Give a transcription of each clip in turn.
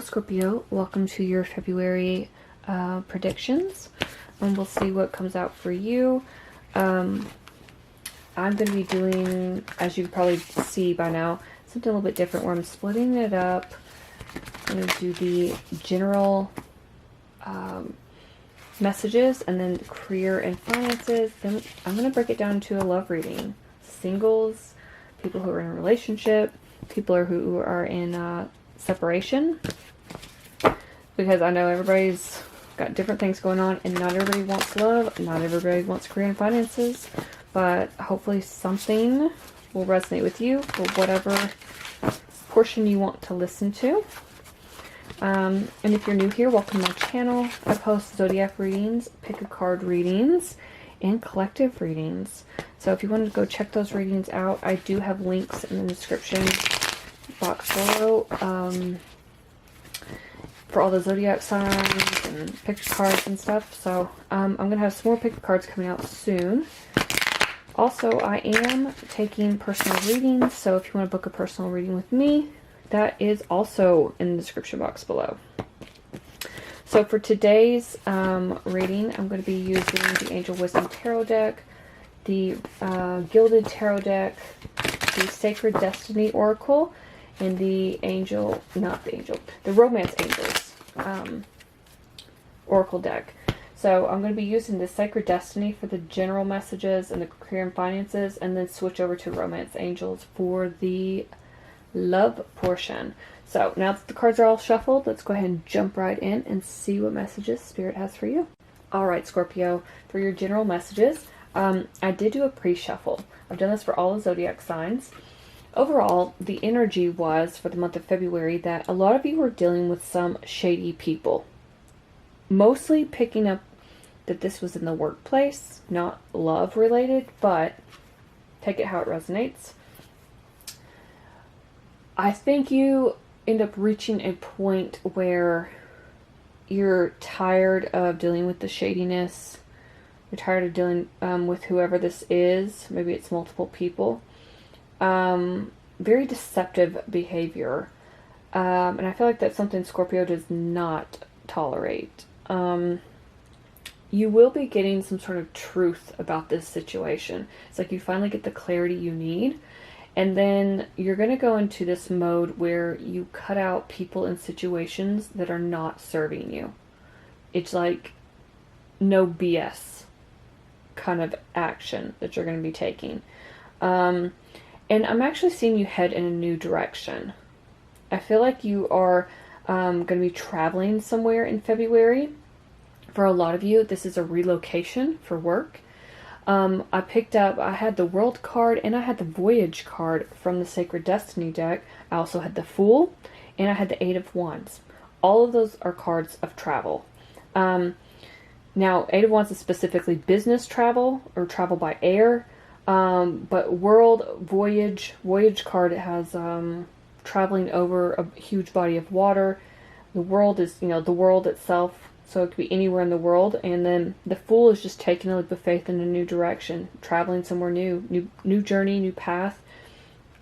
Scorpio, welcome to your February predictions, and we'll see what comes out for you. I'm going to be doing, as you can probably see by now, something a little bit different where I'm splitting it up. I'm going to do the general messages and then career and finances. Then I'm going to break it down to a love reading. Singles, people who are in a relationship, people who are in separation. Because I know everybody's got different things going on and not everybody wants love, not everybody wants career and finances. But hopefully something will resonate with you for whatever portion you want to listen to. And if you're new here, welcome to my channel. I post zodiac readings, pick a card readings, and collective readings. So if you want to go check those readings out, I do have links in the description box below for all the zodiac signs and picture cards and stuff. So I'm going to have some more picture cards coming out soon. Also, I am taking personal readings, so if you want to book a personal reading with me, that is also in the description box below. So for today's reading, I'm going to be using the Angel Wisdom Tarot deck, the Gilded Tarot deck, the Sacred Destiny Oracle, and the the Romance Angels Oracle deck. So I'm going to be using the Sacred Destiny for the general messages and the career and finances, and then switch over to Romance Angels for the love portion. So now that the cards are all shuffled, let's go ahead and jump right in and see what messages Spirit has for you. Alright, Scorpio, for your general messages, I did do a pre-shuffle. I've done this for all the zodiac signs. Overall, the energy was for the month of February that a lot of you were dealing with some shady people. Mostly picking up that this was in the workplace, not love related, but take it how it resonates. I think you end up reaching a point where you're tired of dealing with the shadiness. You're tired of dealing with whoever this is. Maybe it's multiple people. Very deceptive behavior. And I feel like that's something Scorpio does not tolerate. You will be getting some sort of truth about this situation. It's like you finally get the clarity you need. And then you're going to go into this mode where you cut out people and situations that are not serving you. It's like no BS kind of action that you're going to be taking. And I'm actually seeing you head in a new direction. I feel like you are going to be traveling somewhere in February. For a lot of you, this is a relocation for work. I had the World card and I had the Voyage card from the Sacred Destiny deck. I also had the Fool and I had the Eight of Wands. All of those are cards of travel. Now, Eight of Wands is specifically business travel or travel by air. But World, Voyage card has traveling over a huge body of water. The World is, the world itself. So it could be anywhere in the world. And then the Fool is just taking a leap of faith in a new direction. Traveling somewhere new journey, new path.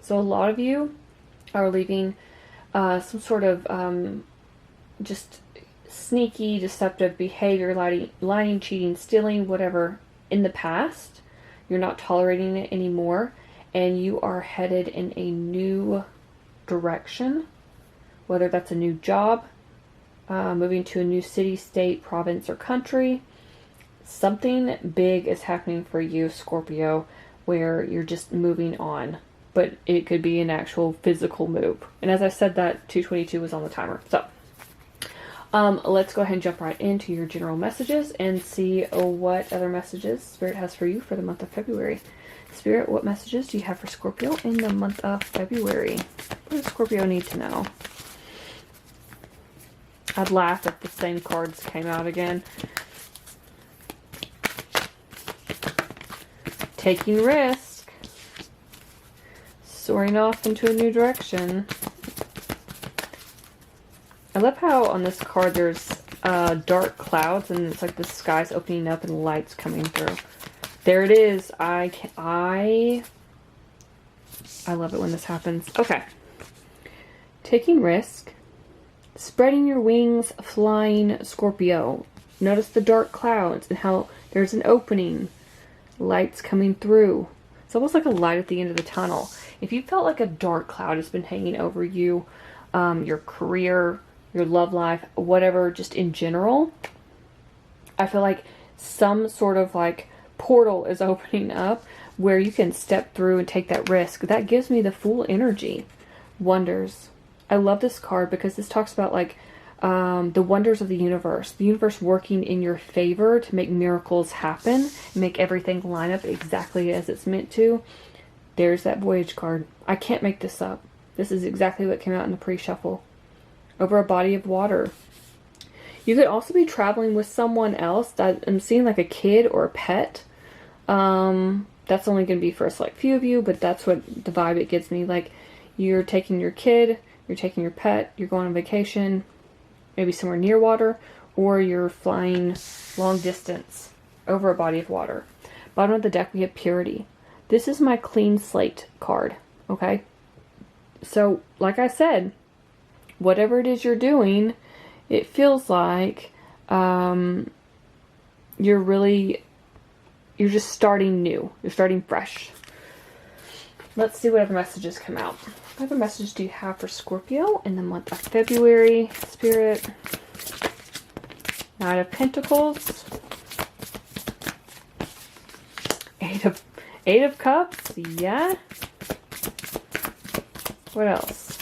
So a lot of you are leaving some sort of just sneaky, deceptive behavior, lying, cheating, stealing, whatever, in the past. You're not tolerating it anymore. And you are headed in a new direction. Whether that's a new job, moving to a new city, state, province, or country. Something big is happening for you, Scorpio, where you're just moving on. But it could be an actual physical move. And as I said, that 222 was on the timer. So, let's go ahead and jump right into your general messages and see what other messages Spirit has for you for the month of February. Spirit, what messages do you have for Scorpio in the month of February? What does Scorpio need to know? I'd laugh if the same cards came out again. Taking risk. Soaring off into a new direction. I love how on this card there's dark clouds and it's like the sky's opening up and lights coming through. There it is. I love it when this happens. Okay. Taking risk. Spreading your wings, flying, Scorpio. Notice the dark clouds and how there's an opening. Light's coming through. It's almost like a light at the end of the tunnel. If you felt like a dark cloud has been hanging over you, your career, your love life, whatever, just in general, I feel like some sort of like portal is opening up where you can step through and take that risk. That gives me the Fool energy. Wonders. I love this card because this talks about like the wonders of the universe working in your favor to make miracles happen, make everything line up exactly as it's meant to. There's that Voyage card. I can't make this up. This is exactly what came out in the pre-shuffle. Over a body of water. You could also be traveling with someone else. That I'm seeing like a kid or a pet. That's only going to be for a select few of you, but that's what the vibe it gives me. Like, you're taking your kid, you're taking your pet, you're going on vacation, maybe somewhere near water, or you're flying long distance over a body of water. Bottom of the deck, we have Purity. This is my clean slate card, okay? So, like I said, whatever it is you're doing, it feels like you're just starting new. You're starting fresh. Let's see what other messages come out. What other message do you have for Scorpio in the month of February? Spirit. Knight of Pentacles. Eight of Cups. Yeah. What else?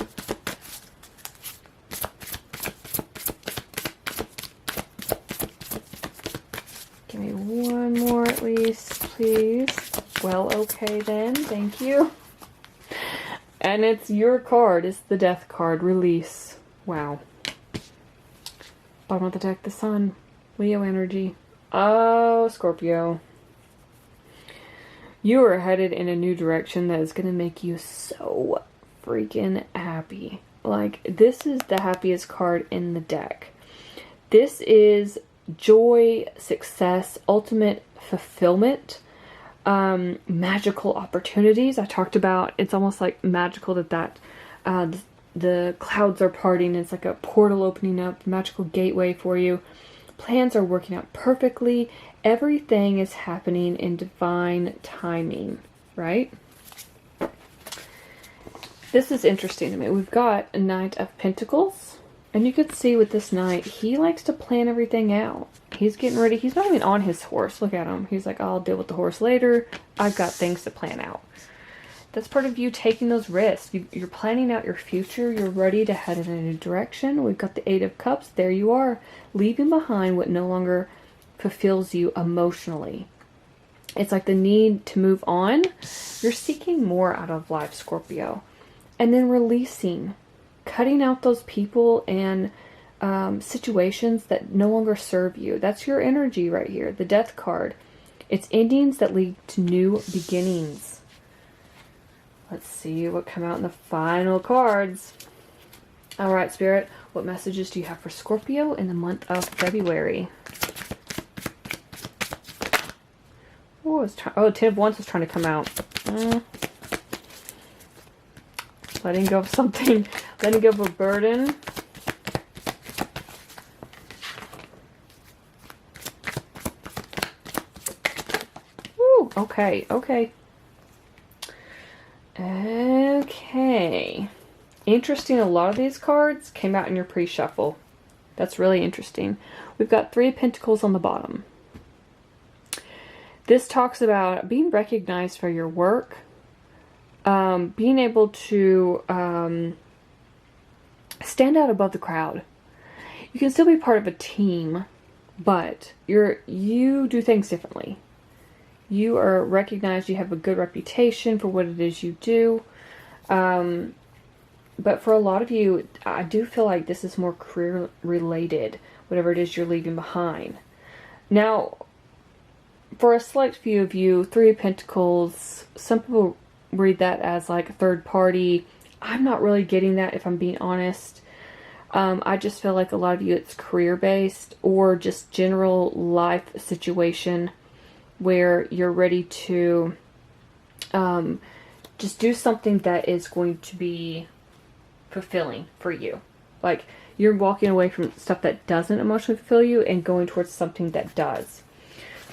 Give me one more at least, please. Well, okay then. Thank you. And it's your card. It's the Death card. Release. Wow. Bottom of the deck, the Sun. Leo energy. Oh, Scorpio. You are headed in a new direction that is going to make you so freaking happy. Like, this is the happiest card in the deck. This is joy, success, ultimate fulfillment, magical opportunities. I talked about, it's almost like magical that the clouds are parting. It's like a portal opening up, magical gateway for you. Plans are working out perfectly. Everything is happening in divine timing, right? This is interesting to me. We've got a Knight of Pentacles. And you could see with this knight, he likes to plan everything out. He's getting ready. He's not even on his horse. Look at him. He's like, I'll deal with the horse later. I've got things to plan out. That's part of you taking those risks. You're planning out your future. You're ready to head in a new direction. We've got the Eight of Cups. There you are. Leaving behind what no longer fulfills you emotionally. It's like the need to move on. You're seeking more out of life, Scorpio. And then releasing. Cutting out those people and situations that no longer serve you. That's your energy right here. The Death card. It's endings that lead to new beginnings. Let's see what come out in the final cards. Alright, Spirit. What messages do you have for Scorpio in the month of February? Oh, Ten of Wands is trying to come out. Letting go of something. Letting go of a burden. Woo! Okay, okay. Okay. Interesting, a lot of these cards came out in your pre-shuffle. That's really interesting. We've got Three of Pentacles on the bottom. This talks about being recognized for your work. Being able to stand out above the crowd. You can still be part of a team, but you do things differently. You are recognized, you have a good reputation for what it is you do. But for a lot of you, I do feel like this is more career related, whatever it is you're leaving behind. Now, for a select few of you, Three of Pentacles, some people read that as like third party. I'm not really getting that, if I'm being honest. I just feel like a lot of you, it's career based or just general life situation where you're ready to just do something that is going to be fulfilling for you. Like, You're walking away from stuff that doesn't emotionally fulfill you and going towards something that does.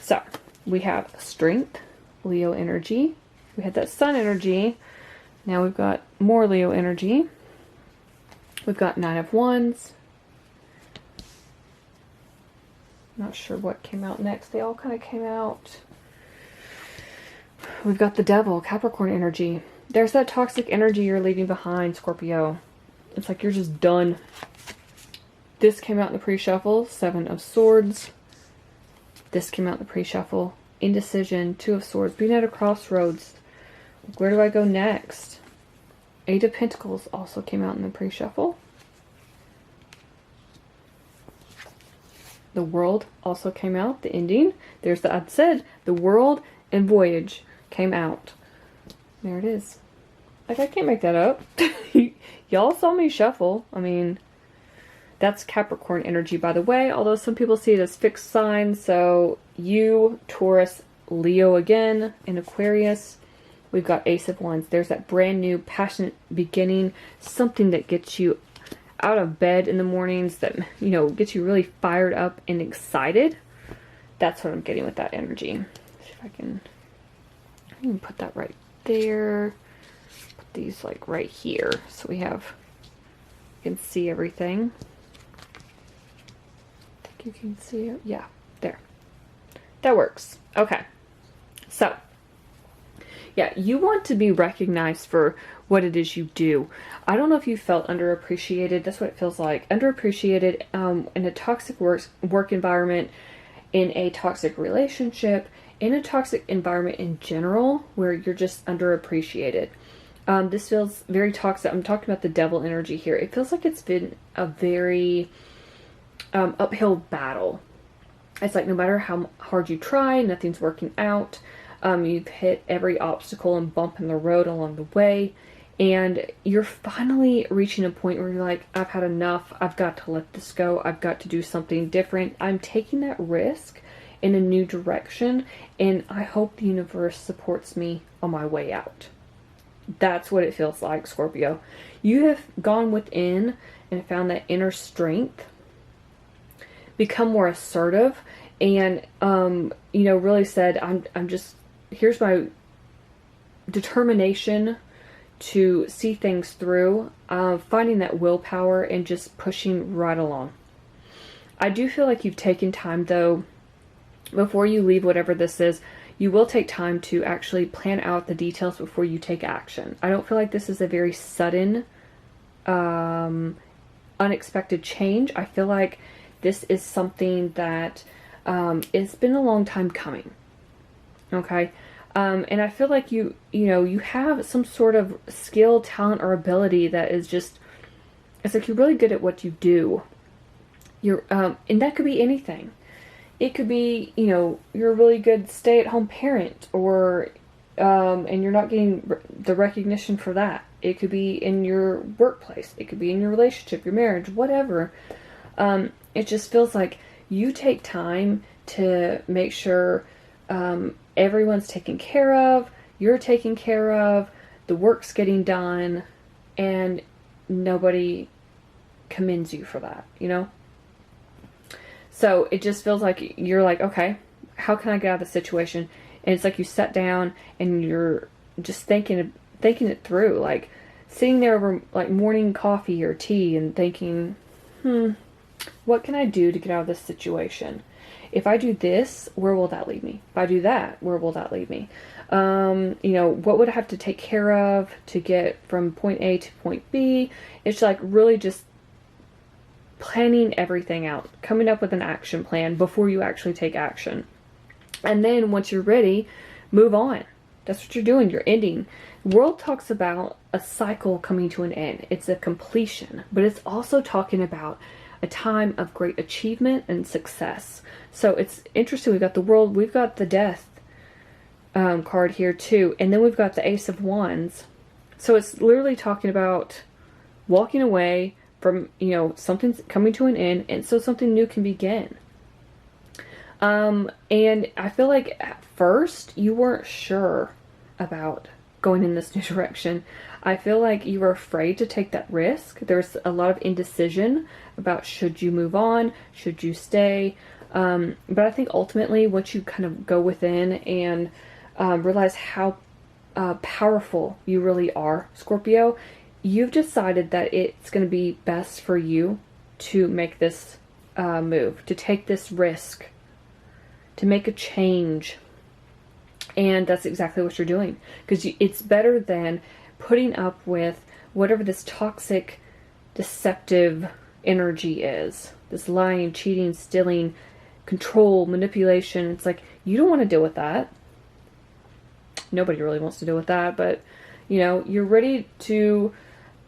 So, we have strength, Leo energy. We had that sun energy. Now we've got more Leo energy. We've got 9 of Wands. Not sure what came out next. They all kind of came out. We've got the Devil, Capricorn energy. There's that toxic energy you're leaving behind, Scorpio. It's like you're just done. This came out in the pre-shuffle, 7 of Swords. This came out in the pre-shuffle, indecision, 2 of Swords, being at a crossroads. Where do I go next? 8 of Pentacles also came out in the pre-shuffle. The World also came out, the ending. There's the, I said, the World and Voyage came out. There it is. Like, I can't make that up. Y'all saw me shuffle. I mean, that's Capricorn energy, by the way. Although some people see it as fixed signs. So, you, Taurus, Leo again, and Aquarius. We've got Ace of Wands. There's that brand new, passionate beginning. Something that gets you out of bed in the mornings. That, you know, gets you really fired up and excited. That's what I'm getting with that energy. Let's see if I can put that right there. Put these like right here. So we have, you can see everything. I think you can see it. Yeah, there. That works. Okay. So, yeah, you want to be recognized for what it is you do. I don't know if you felt underappreciated. That's what it feels like. Underappreciated in a toxic work environment, in a toxic relationship, in a toxic environment in general, where you're just underappreciated. This feels very toxic. I'm talking about the Devil energy here. It feels like it's been a very uphill battle. It's like no matter how hard you try, nothing's working out. You've hit every obstacle and bump in the road along the way. And you're finally reaching a point where you're like, I've had enough. I've got to let this go. I've got to do something different. I'm taking that risk in a new direction. And I hope the universe supports me on my way out. That's what it feels like, Scorpio. You have gone within and found that inner strength. Become more assertive. And, you know, really said, I'm just, here's my determination to see things through, finding that willpower and just pushing right along. I do feel like you've taken time, though, before you leave whatever this is, you will take time to actually plan out the details before you take action. I don't feel like this is a very sudden, unexpected change. I feel like this is something that it's been a long time coming. Okay? And I feel like you have some sort of skill, talent, or ability that is just, it's like you're really good at what you do. You're, and that could be anything. It could be, you know, you're a really good stay-at-home parent, or, and you're not getting the recognition for that. It could be in your workplace. It could be in your relationship, your marriage, whatever. It just feels like you take time to make sure, everyone's taken care of, you're taken care of, the work's getting done, and nobody commends you for that, you know? So it just feels like you're like, okay, how can I get out of the situation? And it's like you sat down and you're just thinking it through, like sitting there over like morning coffee or tea and thinking, what can I do to get out of this situation? If I do this, where will that lead me? If I do that, where will that lead me? You know, what would I have to take care of to get from point A to point B? It's like really just planning everything out, coming up with an action plan before you actually take action. And then once you're ready, move on. That's what you're doing. You're ending. The world talks about a cycle coming to an end. It's a completion, but it's also talking about a time of great achievement and success. So it's interesting. We've got the World, we've got the Death card here too, and then we've got the Ace of Wands. So it's literally talking about walking away from, you know, something's coming to an end, and so something new can begin. And I feel like at first you weren't sure about going in this new direction. I feel like you were afraid to take that risk. There's a lot of indecision about should you move on, should you stay. But I think ultimately once you kind of go within and realize how powerful you really are, Scorpio, you've decided that it's going to be best for you to make this move, to take this risk, to make a change. And that's exactly what you're doing, because it's better than putting up with whatever this toxic, deceptive energy is. This lying, cheating, stealing, control, manipulation. It's like, you don't want to deal with that. Nobody really wants to deal with that, but you know, you're ready to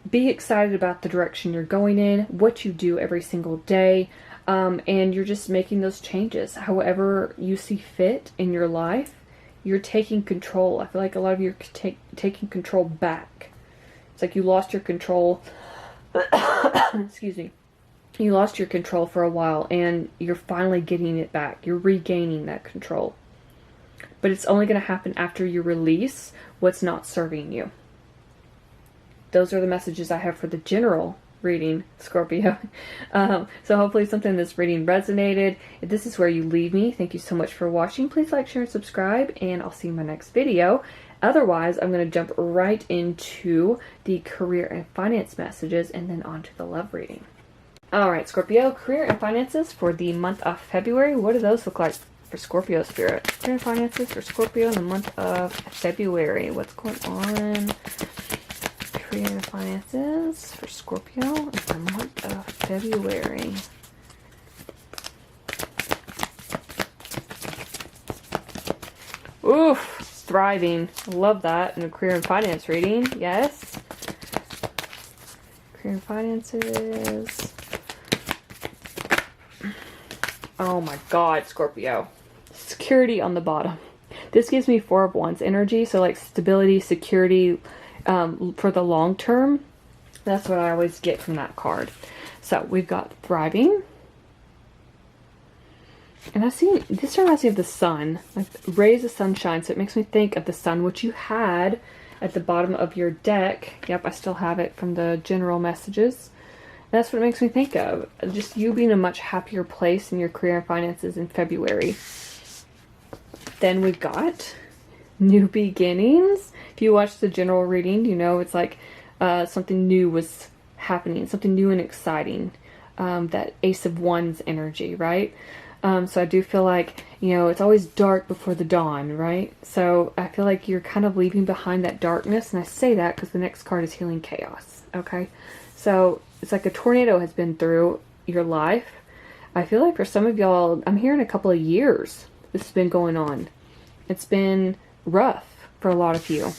be excited about the direction you're going in, what you do every single day, and you're just making those changes however you see fit in your life. You're taking control. I feel like a lot of you are taking control back. It's like you lost your control. Excuse me. You lost your control for a while, and you're finally getting it back. You're regaining that control. But it's only going to happen after you release what's not serving you. Those are the messages I have for the general reading, Scorpio. So hopefully something in this reading resonated. If this is where you leave me, thank you so much for watching. Please like, share, and subscribe, and I'll see you in my next video. Otherwise, I'm going to jump right into the career and finance messages and then on to the love reading. Alright, Scorpio, career and finances for the month of February. What do those look like for Scorpio spirit? Career and finances for Scorpio in the month of February. What's going on? Career and finances for Scorpio in the month of February. Oof, thriving. Love that in a career and finance reading. Yes. Career and finances. Oh my god, Scorpio. Security on the bottom. This gives me Four of Wands energy, so like stability, security, for the long term. That's what I always get from that card. So we've got thriving. And I see, this reminds me of the sun, like rays of sunshine. So it makes me think of the sun, which you had at the bottom of your deck. Yep, I still have it from the general messages. And that's what it makes me think of. Just you being in a much happier place in your career and finances in February. Then we've got new beginnings. If you watch the general reading, you know it's like something new was happening, something new and exciting. That Ace of Wands energy, right? So I do feel like, you know, it's always dark before the dawn, right? So I feel like you're kind of leaving behind that darkness. And I say that because the next card is Healing Chaos, okay? So it's like a tornado has been through your life. I feel like for some of y'all, I'm hearing a couple of years this has been going on. It's been rough for a lot of you.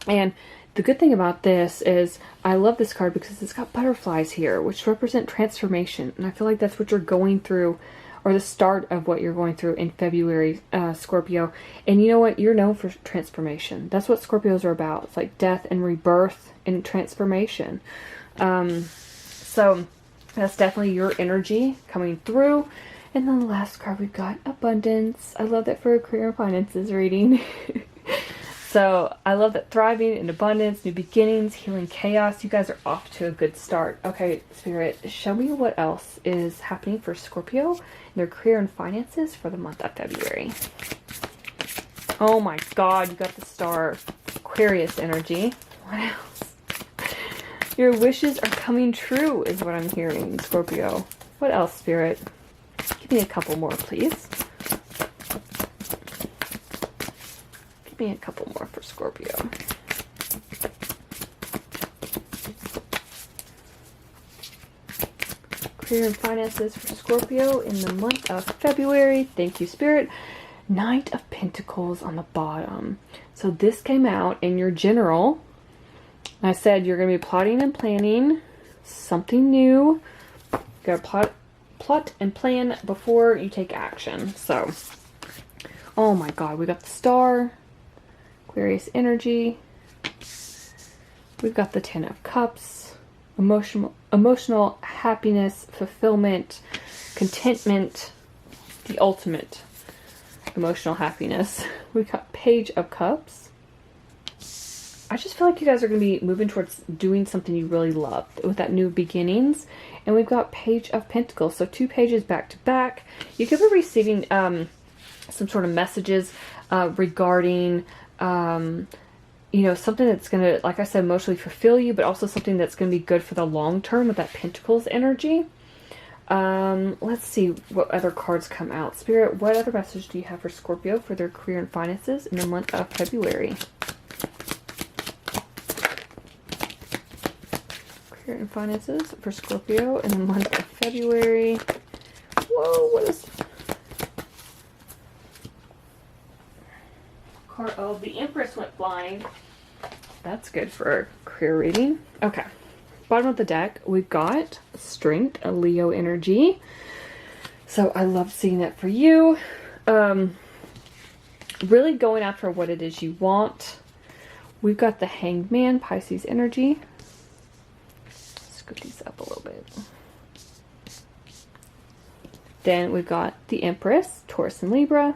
And the good thing about this is I love this card because it's got butterflies here, which represent transformation. And I feel like that's what you're going through, or the start of what you're going through in February, Scorpio. And you know what? You're known for transformation. That's what Scorpios are about. It's like death and rebirth and transformation. So that's definitely your energy coming through. And then the last card we've got abundance. I love that for a career and finances reading. So I love that thriving and abundance, new beginnings, healing chaos. You guys are off to a good start. Okay, Spirit, show me what else is happening for Scorpio in their career and finances for the month of February. Oh my god, you got the star. Aquarius energy. What else? Your wishes are coming true is what I'm hearing, Scorpio. What else, Spirit? Give me a couple more, please. Give me a couple more for Scorpio. Career and finances for Scorpio in the month of February. Thank you, Spirit. Knight of Pentacles on the bottom. So this came out in your general. I said you're going to be plotting and planning something new. You got to plot and plan before you take action. So, oh my god, we got the star. Aquarius energy. We've got the Ten of Cups. Emotional happiness, fulfillment, contentment, the ultimate emotional happiness. We've got Page of Cups. I just feel like you guys are going to be moving towards doing something you really love with that new beginnings. And we've got Page of Pentacles. So 2 pages back to back. You could be receiving some sort of messages regarding, you know, something that's going to, like I said, emotionally fulfill you, but also something that's going to be good for the long term with that Pentacles energy. Let's see what other cards come out. Spirit, what other message do you have for Scorpio for their career and finances in the month of February? Career and finances for Scorpio in the month of February. Whoa, what is... Oh, the Empress went flying. That's good for a career reading. Okay. Bottom of the deck, we've got Strength, a Leo energy. So I love seeing that for you. Really going after what it is you want. We've got the Hanged Man, Pisces energy. Scoot these up a little bit. Then we've got the Empress, Taurus and Libra.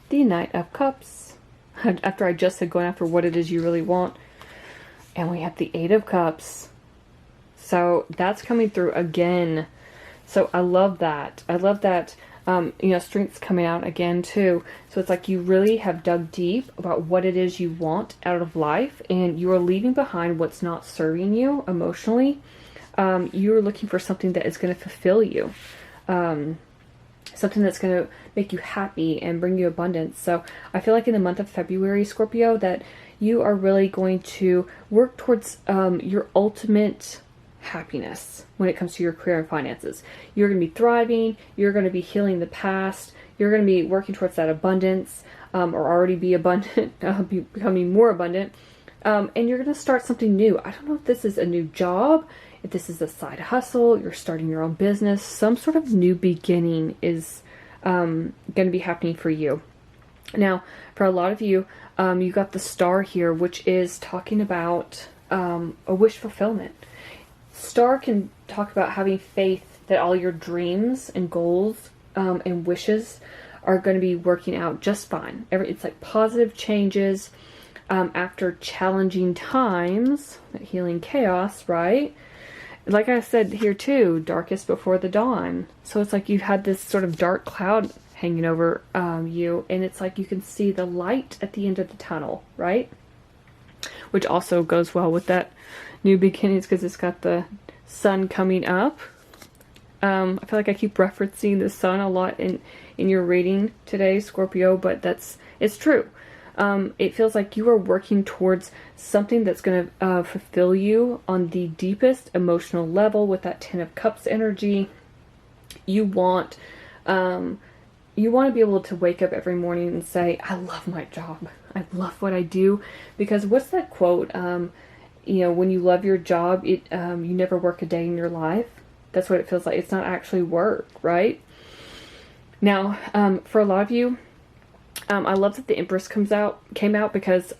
The Knight of Cups. After I just said going after what it is you really want. And we have the 8 of Cups. So that's coming through again. So I love that. I love that, you know, strength's coming out again too. So it's like you really have dug deep about what it is you want out of life. And you are leaving behind what's not serving you emotionally. You're looking for something that is going to fulfill you. Something that's going to make you happy and bring you abundance. So I feel like in the month of February, Scorpio, that you are really going to work towards your ultimate happiness when it comes to your career and finances. You're going to be thriving. You're going to be healing the past. You're going to be working towards that abundance, or already be abundant, becoming more abundant. And you're going to start something new. I don't know if this is a new job, if this is a side hustle, you're starting your own business. Some sort of new beginning is going to be happening for you. Now, for a lot of you, you got the Star here, which is talking about a wish fulfillment. Star can talk about having faith that all your dreams and goals and wishes are going to be working out just fine. It's like positive changes after challenging times, healing chaos, right? Like I said here too, darkest before the dawn. So it's like you've had this sort of dark cloud hanging over you, and it's like you can see the light at the end of the tunnel, right? Which also goes well with that new beginnings because it's got the sun coming up. I feel like I keep referencing the sun a lot in your reading today, Scorpio, but it's true. It feels like you are working towards something that's going to fulfill you on the deepest emotional level with that 10 of Cups energy. You want to be able to wake up every morning and say, I love my job. I love what I do. Because what's that quote? You know, when you love your job, you never work a day in your life. That's what it feels like. It's not actually work, right? Now, for a lot of you, I love that the Empress came out because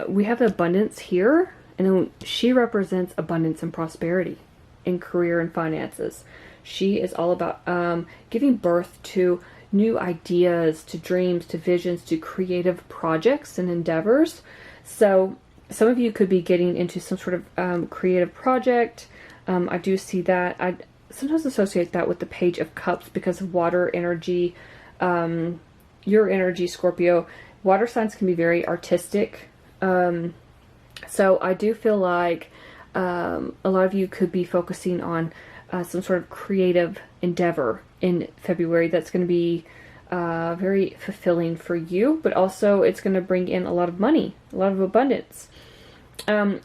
we have abundance here, and then she represents abundance and prosperity in career and finances. She is all about giving birth to new ideas, to dreams, to visions, to creative projects and endeavors. So some of you could be getting into some sort of creative project. I do see that. I sometimes associate that with the Page of Cups because of water energy. Your energy, Scorpio. Water signs can be very artistic. So I do feel like a lot of you could be focusing on some sort of creative endeavor in February that's going to be very fulfilling for you, but also it's going to bring in a lot of money, a lot of abundance.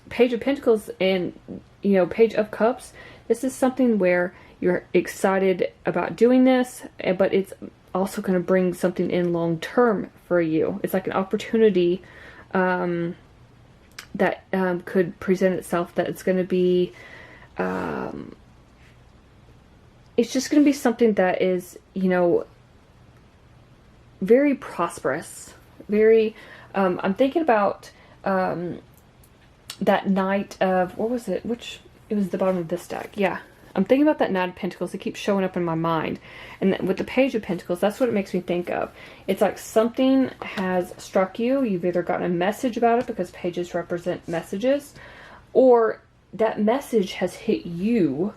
Page of Pentacles and, you know, Page of Cups. This is something where you're excited about doing this, but it's also going to bring something in long term for you. It's like an opportunity that could present itself, that it's going to be it's just going to be something that is, you know, very prosperous, very I'm thinking about that Knight of, what was it, which, it was the bottom of this deck, yeah, I'm thinking about that Knight of Pentacles. It keeps showing up in my mind. And with the Page of Pentacles, that's what it makes me think of. It's like something has struck you. You've either gotten a message about it, because pages represent messages, or that message has hit you.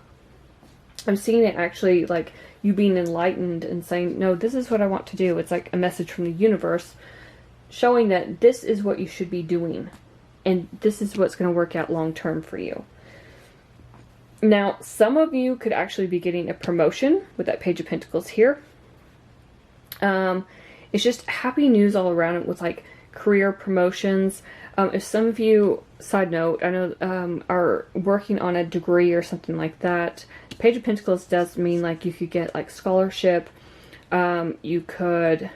I'm seeing it actually like you being enlightened and saying, no, this is what I want to do. It's like a message from the universe showing that this is what you should be doing. And this is what's going to work out long term for you. Now, some of you could actually be getting a promotion with that Page of Pentacles here. It's just happy news all around with like career promotions. If some of you, side note, I know are working on a degree or something like that, Page of Pentacles does mean like you could get like scholarship. You could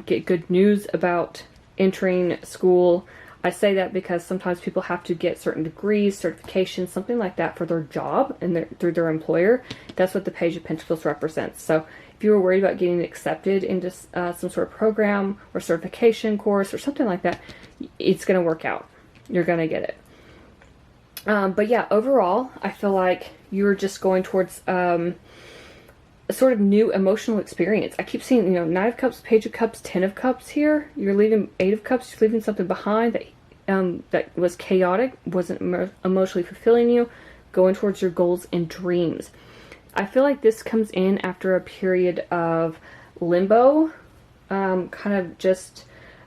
get good news about entering school. I say that because sometimes people have to get certain degrees, certifications, something like that for their job and through their employer. That's what the Page of Pentacles represents. So if you were worried about getting accepted into some sort of program or certification course or something like that, it's going to work out. You're going to get it. But yeah, overall, I feel like you're just going towards a sort of new emotional experience. I keep seeing, Knight of Cups, Page of Cups, Ten of Cups here. You're leaving Eight of Cups. You're leaving something behind that was chaotic, wasn't emotionally fulfilling you, going towards your goals and dreams. I feel like this comes in after a period of limbo, kind of just,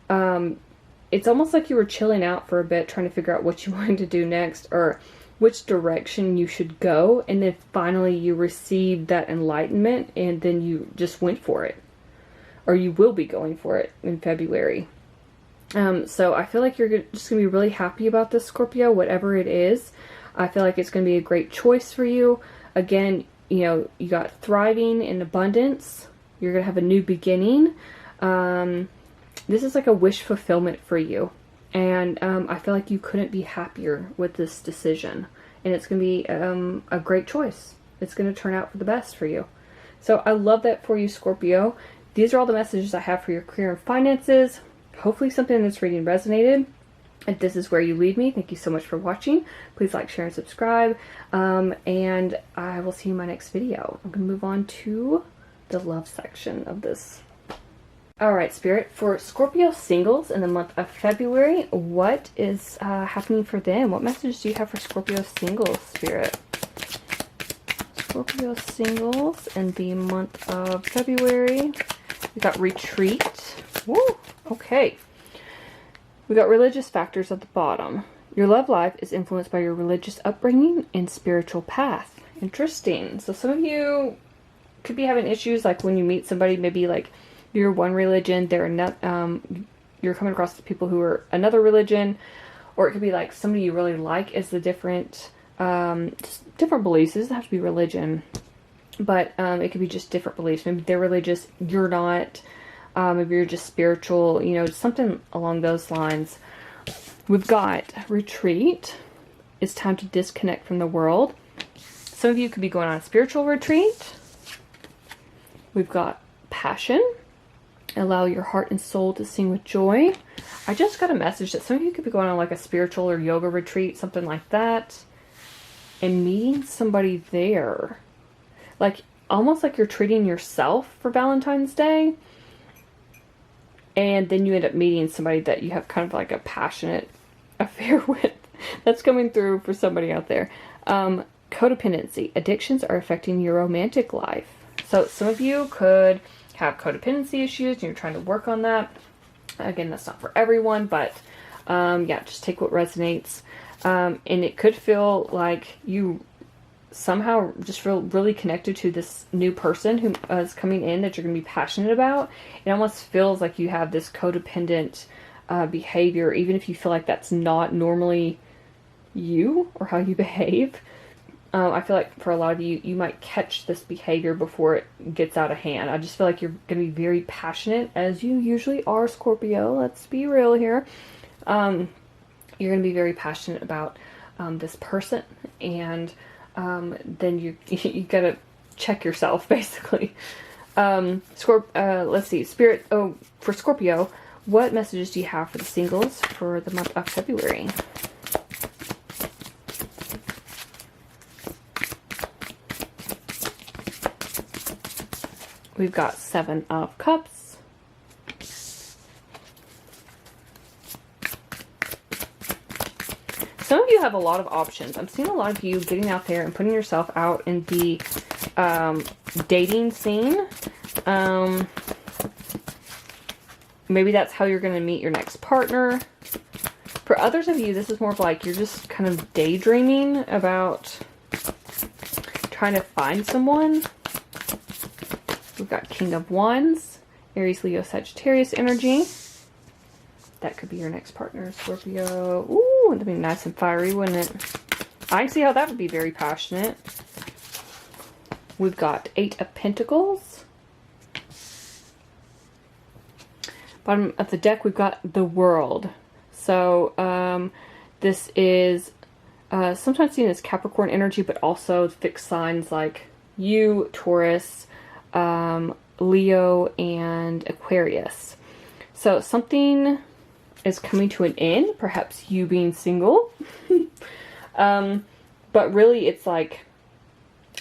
it's almost like you were chilling out for a bit, trying to figure out what you wanted to do next, or which direction you should go, and then finally you received that enlightenment, and then you just went for it. Or you will be going for it in February. So I feel like you're just going to be really happy about this, Scorpio, whatever it is. I feel like it's going to be a great choice for you. Again, you got thriving in abundance. You're going to have a new beginning. This is like a wish fulfillment for you. And I feel like you couldn't be happier with this decision. And it's going to be a great choice. It's going to turn out for the best for you. So I love that for you, Scorpio. These are all the messages I have for your career and finances. Hopefully something in this reading resonated. And this is where you lead me. Thank you so much for watching. Please like, share, and subscribe. And I will see you in my next video. I'm going to move on to the love section of this. Alright, Spirit, for Scorpio singles in the month of February, what is happening for them? What message do you have for Scorpio singles, Spirit? Scorpio singles in the month of February. We got retreat. Woo, okay. We got religious factors at the bottom. Your love life is influenced by your religious upbringing and spiritual path. Interesting. So some of you could be having issues like when you meet somebody, maybe like you're one religion, they're not, you're coming across people who are another religion, or it could be like somebody you really like is the different, just different beliefs. It doesn't have to be religion, but it could be just different beliefs. Maybe they're religious, you're not. Maybe you're just spiritual, something along those lines. We've got retreat. It's time to disconnect from the world. Some of you could be going on a spiritual retreat. We've got passion. Allow your heart and soul to sing with joy. I just got a message that some of you could be going on like a spiritual or yoga retreat, something like that, and meeting somebody there. Like, almost like you're treating yourself for Valentine's Day, and then you end up meeting somebody that you have kind of like a passionate affair with. That's coming through for somebody out there. Codependency. Addictions are affecting your romantic life. So some of you could have codependency issues and you're trying to work on that. Again, that's not for everyone, but yeah, just take what resonates. And it could feel like you somehow just feel really connected to this new person who is coming in that you're going to be passionate about. It almost feels like you have this codependent behavior, even if you feel like that's not normally you or how you behave. I feel like for a lot of you, you might catch this behavior before it gets out of hand. I just feel like you're going to be very passionate, as you usually are, Scorpio. Let's be real here. You're going to be very passionate about this person, and then you got to check yourself, basically. Let's see, Spirit. Oh, for Scorpio, what messages do you have for the singles for the month of February? we've got 7 of Cups. Some of you have a lot of options. I'm seeing a lot of you getting out there and putting yourself out in the dating scene. Maybe that's how you're going to meet your next partner. For others of you, this is more of like you're just kind of daydreaming about trying to find someone. We've got King of Wands, Aries, Leo, Sagittarius energy. That could be your next partner, Scorpio. Ooh, that'd be nice and fiery, wouldn't it? I can see how that would be very passionate. We've got 8 of Pentacles. Bottom of the deck, we've got the World. So, this is sometimes seen as Capricorn energy, but also fixed signs like you, Taurus, Leo, and Aquarius. So, something is coming to an end, perhaps you being single. But really, it's like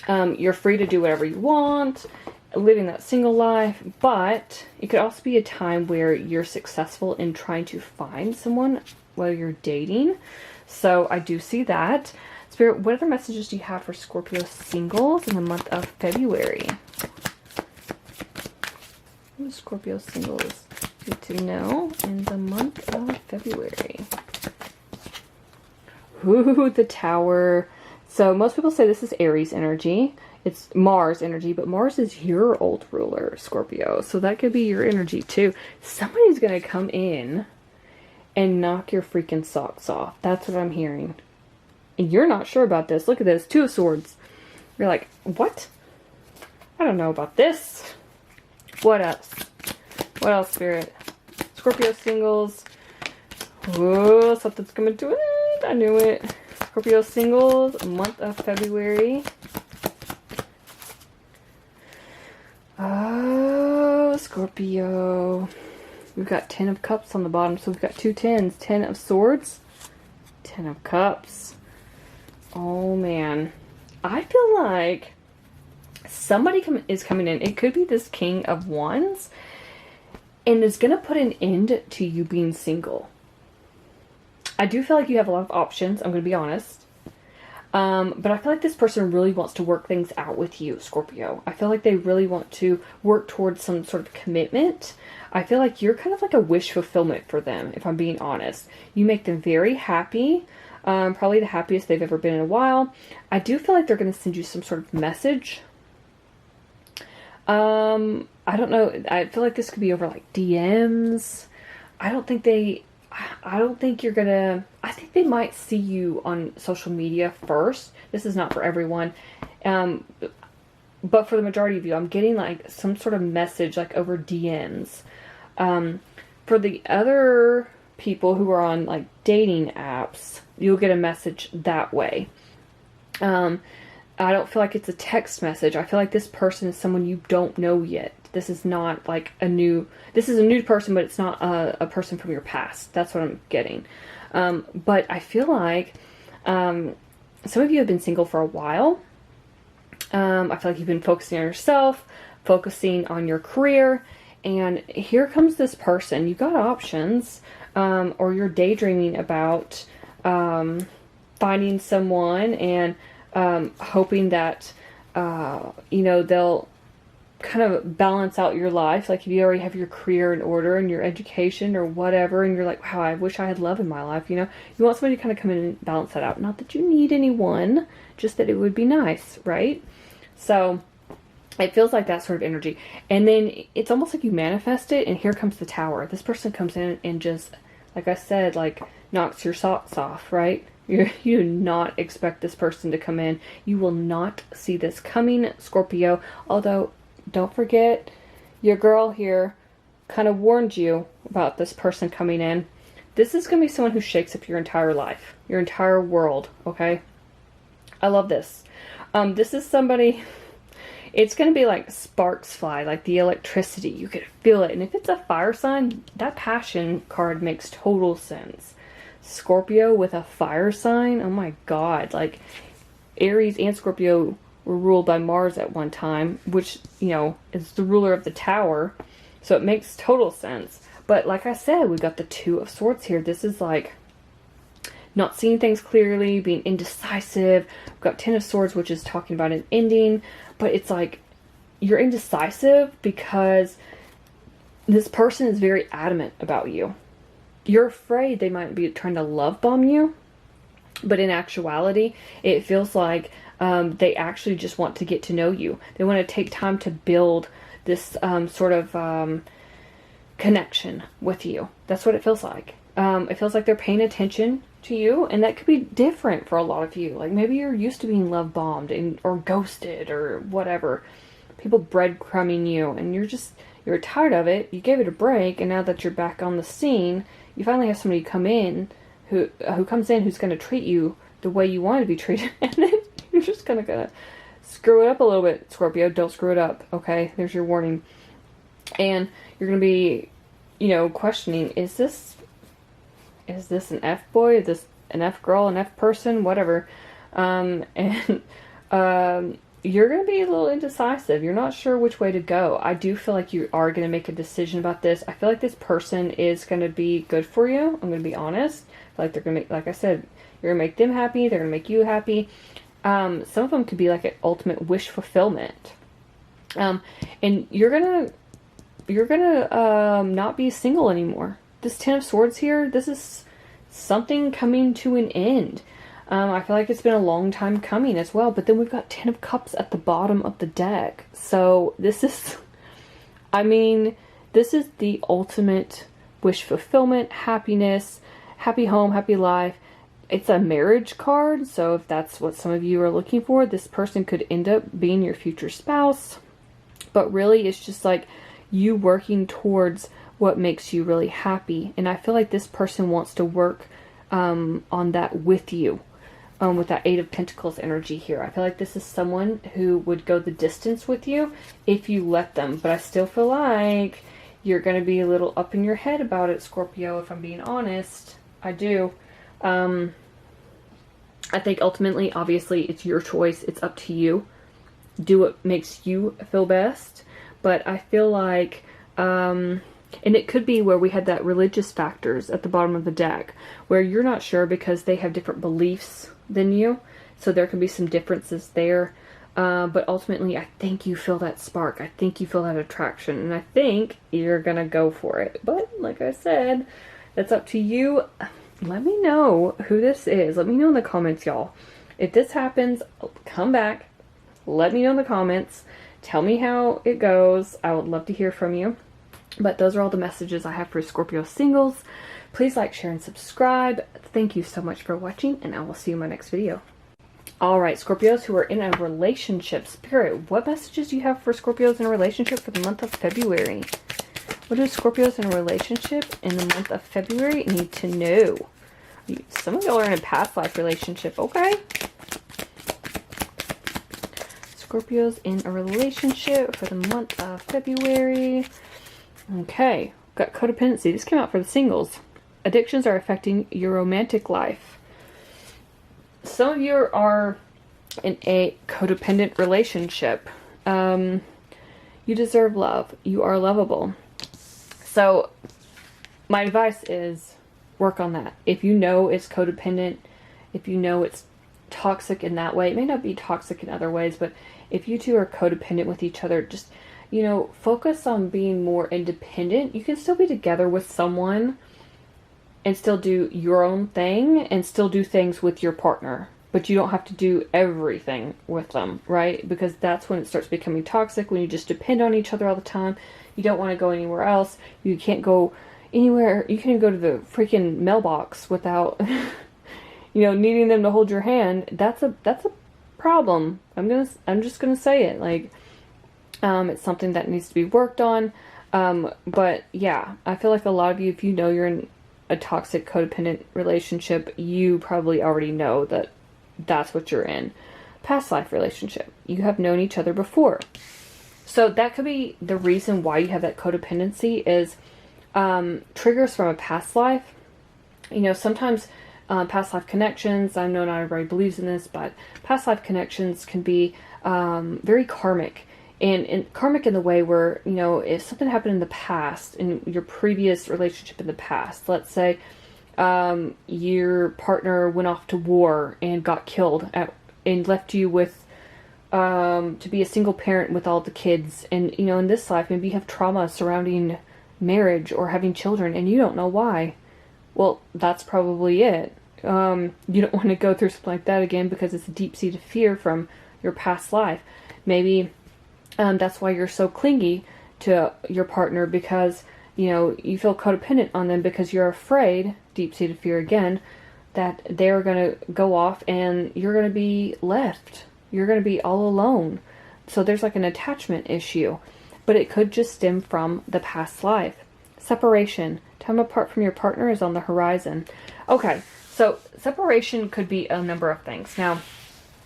you're free to do whatever you want, living that single life, but it could also be a time where you're successful in trying to find someone while you're dating. So I do see that. Spirit, what other messages do you have for Scorpio singles in the month of February? What do Scorpio singles need to know in the month of February? Ooh, the Tower. So most people say this is Aries energy. It's Mars energy, but Mars is your old ruler, Scorpio. So that could be your energy too. Somebody's going to come in and knock your freaking socks off. That's what I'm hearing. And you're not sure about this. Look at this. 2 of Swords. You're like, what? I don't know about this. What else? What else, Spirit? Scorpio singles. Whoa, something's coming to it. I knew it. Scorpio singles, month of February. Oh, Scorpio. We've got 10 of Cups on the bottom, so we've got 2 10s. 10 of Swords, 10 of Cups. Oh, man. I feel like somebody is coming in. It could be this King of Wands, and is going to put an end to you being single. I do feel like you have a lot of options, I'm going to be honest. But I feel like this person really wants to work things out with you, Scorpio. I feel like they really want to work towards some sort of commitment. I feel like you're kind of like a wish fulfillment for them, if I'm being honest. You make them very happy. Probably the happiest they've ever been in a while. I do feel like they're going to send you some sort of message. I don't know. I feel like this could be over like DMs. I don't think you're gonna, I think they might see you on social media first. This is not for everyone. But for the majority of you, I'm getting like some sort of message like over DMs. For the other people who are on like dating apps, you'll get a message that way. I don't feel like it's a text message. I feel like this person is someone you don't know yet. This is not like this is a new person, but it's not a person from your past. That's what I'm getting. But I feel like some of you have been single for a while. I feel like you've been focusing on yourself, focusing on your career, and here comes this person. You got options, or you're daydreaming about finding someone and hoping that they'll kind of balance out your life. Like if you already have your career in order and your education or whatever, and you're like, wow, I wish I had love in my life, you want somebody to kind of come in and balance that out. Not that you need anyone, just that it would be nice, right? So it feels like that sort of energy. And then it's almost like you manifest it, and here comes the Tower. This person comes in and just, like I said, like knocks your socks off, right? You do not expect this person to come in. You will not see this coming, Scorpio. Although, don't forget, your girl here kind of warned you about this person coming in. This is going to be someone who shakes up your entire life, your entire world, okay? I love this. This is somebody, it's going to be like sparks fly, like the electricity. You could feel it. And if it's a fire sign, that passion card makes total sense. Scorpio with a fire sign, oh my god. Like, Aries and Scorpio were ruled by Mars at one time, which, you know, is the ruler of the tower. So it makes total sense. But like I said, we've got the Two of Swords here. This is like not seeing things clearly, being indecisive. We've got Ten of Swords, which is talking about an ending. But it's like you're indecisive because this person is very adamant about you. You're afraid they might be trying to love bomb you. But in actuality, it feels like they actually just want to get to know you. They want to take time to build this sort of connection with you. That's what it feels like. It feels like they're paying attention to you, and that could be different for a lot of you. Like maybe you're used to being love bombed or ghosted or whatever. People breadcrumbing you, and you're tired of it. You gave it a break, and now that you're back on the scene, you finally have somebody come in who comes in who's going to treat you the way you want to be treated, and then you're just going to screw it up a little bit, Scorpio. Don't screw it up, okay? There's your warning. And you're going to be, you know, questioning, is this an F-boy? Is this an F-girl, an F-person, whatever? You're going to be a little indecisive. You're not sure which way to go. I do feel like you are going to make a decision about this. I feel like this person is going to be good for you. I'm going to be honest. I feel like they're going to make, like I said, you're going to make them happy. They're going to make you happy. Some of them could be like an ultimate wish fulfillment. And you're going to not be single anymore. This Ten of Swords here, this is something coming to an end. I feel like it's been a long time coming as well. But then we've got Ten of Cups at the bottom of the deck. So this is, I mean, this is the ultimate wish fulfillment, happiness, happy home, happy life. It's a marriage card. So if that's what some of you are looking for, this person could end up being your future spouse. But really, it's just like you working towards what makes you really happy. And I feel like this person wants to work on that with you. With that Eight of Pentacles energy here. I feel like this is someone who would go the distance with you if you let them. But I still feel like you're going to be a little up in your head about it, Scorpio, if I'm being honest. I do. I think ultimately, obviously, it's your choice. It's up to you. Do what makes you feel best. But I feel like, and it could be where we had that religious factors at the bottom of the deck, where you're not sure because they have different beliefs than you. So there can be some differences there. But ultimately, I think you feel that spark. I think you feel that attraction. And I think you're going to go for it. But like I said, that's up to you. Let me know who this is. Let me know in the comments, y'all. If this happens, come back. Let me know in the comments. Tell me how it goes. I would love to hear from you. But those are all the messages I have for Scorpio singles. Please like, share, and subscribe. Thank you so much for watching, and I will see you in my next video. Alright, Scorpios who are in a relationship. Spirit, what messages do you have for Scorpios in a relationship for the month of February? What do Scorpios in a relationship in the month of February need to know? Some of y'all are in a past life relationship, okay? Scorpios in a relationship for the month of February. Okay, got codependency. This came out for the singles. Addictions are affecting your romantic life. Some of you are in a codependent relationship. You deserve love. You are lovable. So my advice is work on that. If you know it's codependent, if you know it's toxic in that way, it may not be toxic in other ways, but if you two are codependent with each other, just, you know, focus on being more independent. You can still be together with someone and still do your own thing and still do things with your partner. But you don't have to do everything with them, right? Because that's when it starts becoming toxic, when you just depend on each other all the time. You don't want to go anywhere else. You can't go anywhere. You can't go to the freaking mailbox without, you know, needing them to hold your hand. That's a problem. I'm just gonna say it. Like, it's something that needs to be worked on. But yeah, I feel like a lot of you, if you know you're in a toxic codependent relationship, you probably already know that that's what you're in. Past life relationship. You have known each other before. So that could be the reason why you have that codependency is triggers from a past life. You know, sometimes past life connections. I know not everybody believes in this, but past life connections can be very karmic. And karmic in the way where, you know, if something happened in the past, in your previous relationship in the past, let's say your partner went off to war and got killed and left you with to be a single parent with all the kids. And, you know, in this life, maybe you have trauma surrounding marriage or having children and you don't know why. Well, that's probably it. You don't want to go through something like that again because it's a deep-seated fear from your past life. Maybe that's why you're so clingy to your partner, because, you know, you feel codependent on them because you're afraid, deep-seated fear again, that they're going to go off and you're going to be left. You're going to be all alone. So there's like an attachment issue, but it could just stem from the past life. Separation. Time apart from your partner is on the horizon. Okay, so separation could be a number of things. Now,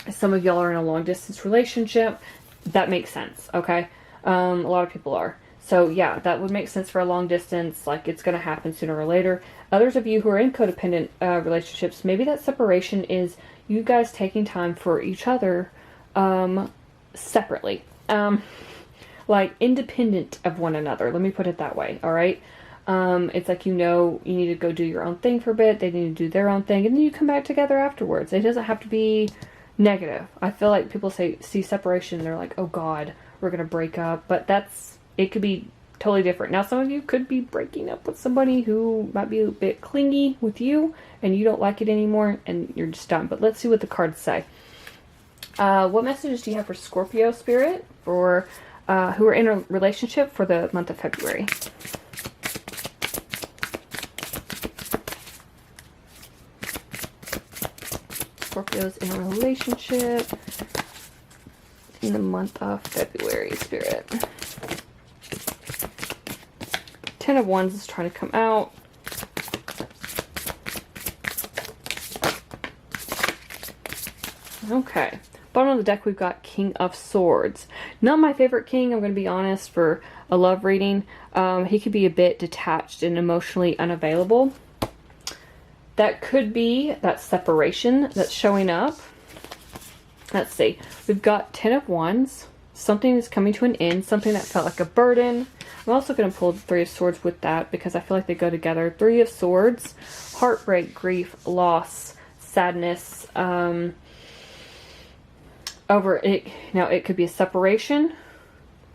some of y'all are in a long-distance relationship. That makes sense, okay? A lot of people are. So yeah, that would make sense for a long distance, like it's going to happen sooner or later. Others of you who are in codependent relationships, maybe that separation is you guys taking time for each other separately. Like independent of one another. Let me put it that way, alright? It's like, you know, you need to go do your own thing for a bit, they need to do their own thing, and then you come back together afterwards. It doesn't have to be negative. I feel like people see separation, they're like, oh God, we're gonna break up, but it could be totally different. Now, some of you could be breaking up with somebody who might be a bit clingy with you, and you don't like it anymore, and you're just done. But let's see what the cards say. What messages do you have for Scorpio spirit, for who are in a relationship for the month of February? Scorpios in a relationship in the month of February, spirit. 10 of Wands is trying to come out. Okay. Bottom of the deck, we've got King of Swords. Not my favorite king, I'm going to be honest, for a love reading. He could be a bit detached and emotionally unavailable. That could be that separation that's showing up. Let's see. We've got 10 of Wands. Something is coming to an end. Something that felt like a burden. I'm also going to pull the 3 of Swords with that because I feel like they go together. 3 of Swords. Heartbreak, grief, loss, sadness. Over it. Now, it could be a separation,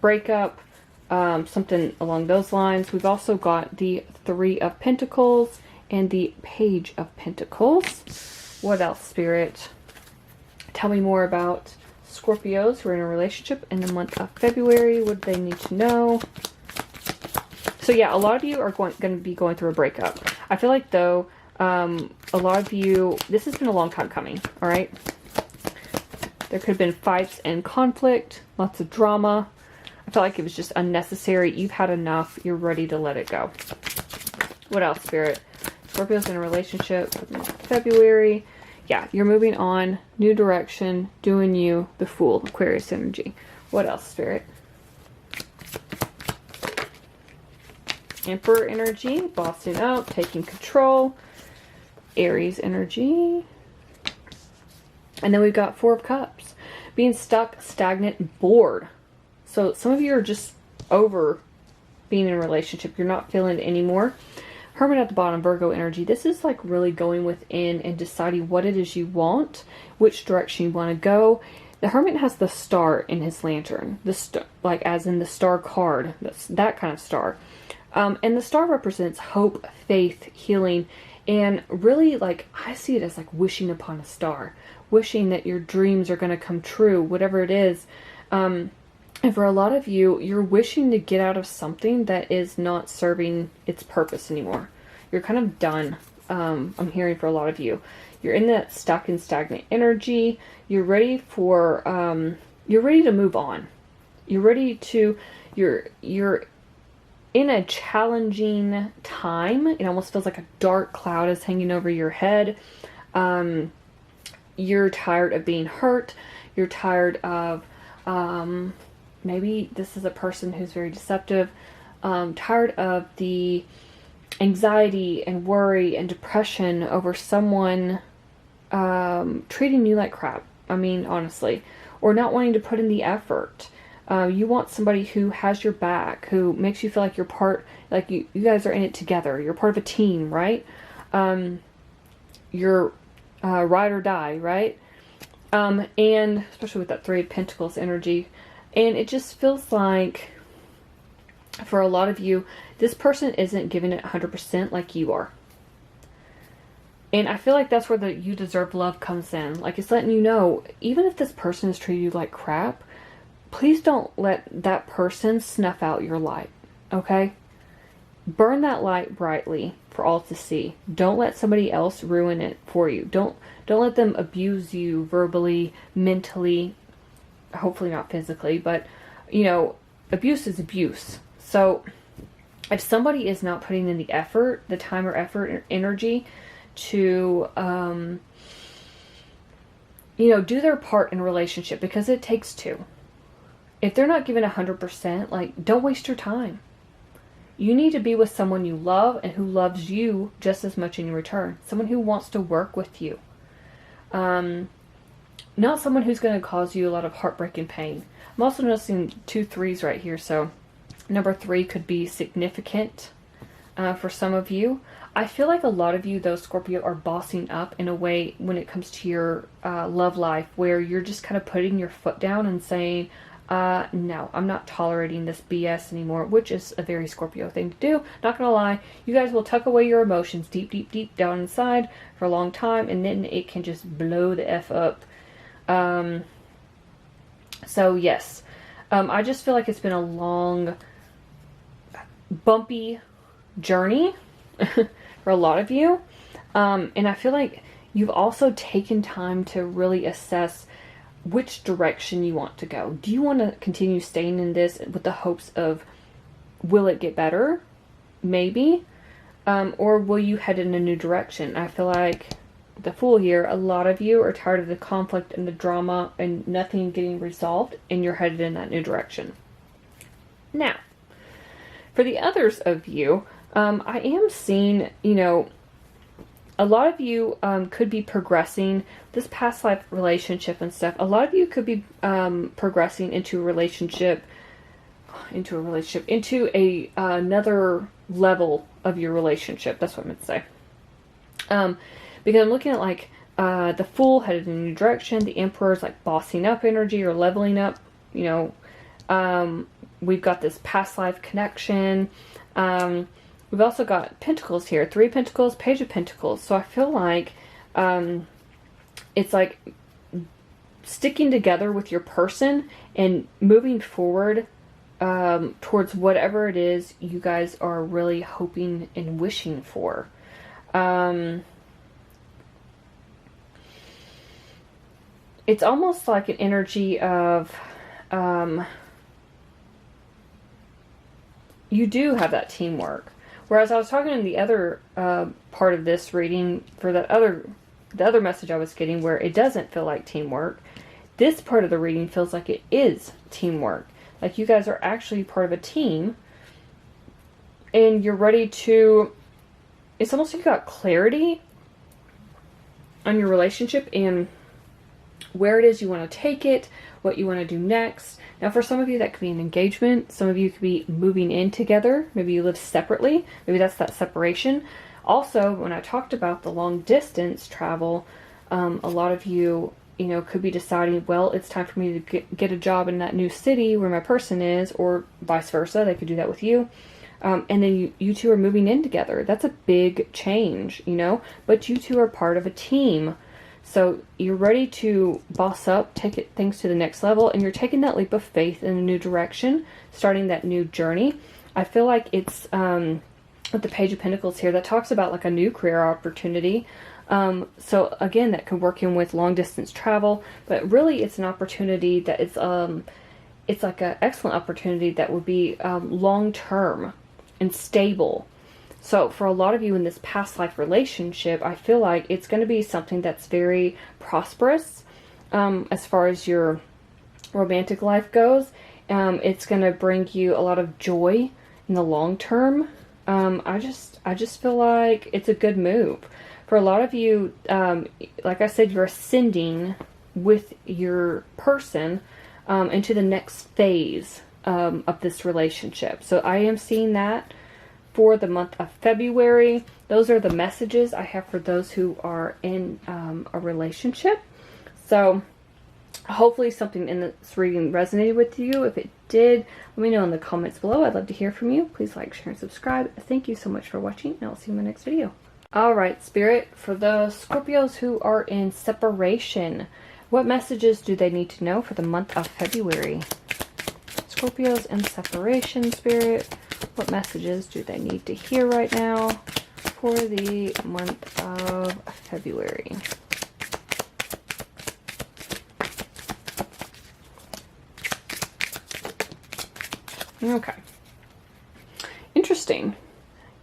breakup, something along those lines. We've also got the 3 of Pentacles and the Page of Pentacles. What else, Spirit? Tell me more about Scorpios who are in a relationship in the month of February. What do they need to know? So yeah, a lot of you are going to be going through a breakup. I feel like, though, a lot of you, this has been a long time coming, all right? There could have been fights and conflict, lots of drama. I felt like it was just unnecessary. You've had enough. You're ready to let it go. What else, Spirit? Scorpio's in a relationship in February. Yeah, you're moving on. New direction. Doing you. The Fool. Aquarius energy. What else, Spirit? Emperor energy. Bossing up. Taking control. Aries energy. And then we've got 4 of Cups. Being stuck, stagnant, bored. So some of you are just over being in a relationship. You're not feeling it anymore. Hermit at the bottom, Virgo energy. This is like really going within and deciding what it is you want, which direction you want to go. The Hermit has the star in his lantern. The star, like as in the star card. That's that kind of star. And the star represents hope, faith, healing, and really, like, I see it as like wishing upon a star. Wishing that your dreams are going to come true, whatever it is. And for a lot of you, you're wishing to get out of something that is not serving its purpose anymore. You're kind of done. I'm hearing for a lot of you. You're in that stuck and stagnant energy. You're ready for, you're ready to move on. You're ready to, you're in a challenging time. It almost feels like a dark cloud is hanging over your head. You're tired of being hurt. You're tired of, maybe this is a person who's very deceptive. Tired of the anxiety and worry and depression over someone treating you like crap. I mean, honestly. Or not wanting to put in the effort. You want somebody who has your back, who makes you feel like you're part, like you guys are in it together. You're part of a team, right? You're ride or die, right? And especially with that Three of Pentacles energy. And it just feels like, for a lot of you, this person isn't giving it 100% like you are. And I feel like that's where the you deserve love comes in. Like, it's letting you know, even if this person has treated you like crap, please don't let that person snuff out your light, okay? Burn that light brightly for all to see. Don't let somebody else ruin it for you. Don't let them abuse you verbally, mentally, hopefully not physically, but, you know, abuse is abuse. So if somebody is not putting in the effort, the time or effort or energy to, you know, do their part in a relationship, because it takes two. If they're not giving 100%, like, don't waste your time. You need to be with someone you love and who loves you just as much in return. Someone who wants to work with you. Not someone who's going to cause you a lot of heartbreak and pain. I'm also noticing 2 3s right here, so number 3 could be significant for some of you. I feel like a lot of you, though, Scorpio, are bossing up in a way when it comes to your love life, where you're just kind of putting your foot down and saying, no, I'm not tolerating this BS anymore, which is a very Scorpio thing to do. Not gonna lie, you guys will tuck away your emotions deep, deep, deep down inside for a long time, and then it can just blow the F up. So yes, I just feel like it's been a long, bumpy journey for a lot of you. And I feel like you've also taken time to really assess which direction you want to go. Do you want to continue staying in this with the hopes of, will it get better? Maybe. Or will you head in a new direction? I feel like the Fool here, a lot of you are tired of the conflict and the drama and nothing getting resolved, and you're headed in that new direction. Now, for the others of you, I am seeing, you know, a lot of you could be progressing this past life relationship and stuff. A lot of you could be progressing into a relationship, into another level of your relationship. That's what I meant to say. Because I'm looking at, like, the Fool headed in a new direction. The Emperor's like bossing up energy or leveling up. You know, we've got this past life connection. We've also got Pentacles here. 3 Pentacles, Page of Pentacles. So I feel like it's like sticking together with your person and moving forward towards whatever it is you guys are really hoping and wishing for. It's almost like an energy of you do have that teamwork. Whereas I was talking in the other part of this reading, for the other message I was getting, where it doesn't feel like teamwork, this part of the reading feels like it is teamwork. Like you guys are actually part of a team, and you're ready to, it's almost like you got clarity on your relationship and where it is you want to take it, what you want to do next. Now, for some of you, that could be an engagement. Some of you could be moving in together. Maybe you live separately. Maybe that's that separation. Also, when I talked about the long distance travel, a lot of you, you know, could be deciding, well, it's time for me to get a job in that new city where my person is, or vice versa. They could do that with you. And then you two are moving in together. That's a big change, you know, but you two are part of a team. So you're ready to boss up, take things to the next level, and you're taking that leap of faith in a new direction, starting that new journey. I feel like it's, with the Page of Pentacles here, that talks about like a new career opportunity. So again, that could work in with long distance travel, but really it's an opportunity that it's like an excellent opportunity that would be long term and stable. So for a lot of you in this past life relationship, I feel like it's going to be something that's very prosperous as far as your romantic life goes. It's going to bring you a lot of joy in the long term. I just feel like it's a good move. For a lot of you, like I said, you're ascending with your person into the next phase of this relationship. So I am seeing that for the month of February. Those are the messages I have for those who are in a relationship. So hopefully something in this reading resonated with you. If it did, let me know in the comments below. I'd love to hear from you. Please like, share, and subscribe. Thank you so much for watching, and I'll see you in my next video. Alright, Spirit, for the Scorpios who are in separation, what messages do they need to know for the month of February? Scorpios in separation, Spirit, what messages do they need to hear right now for the month of February? Okay. Interesting.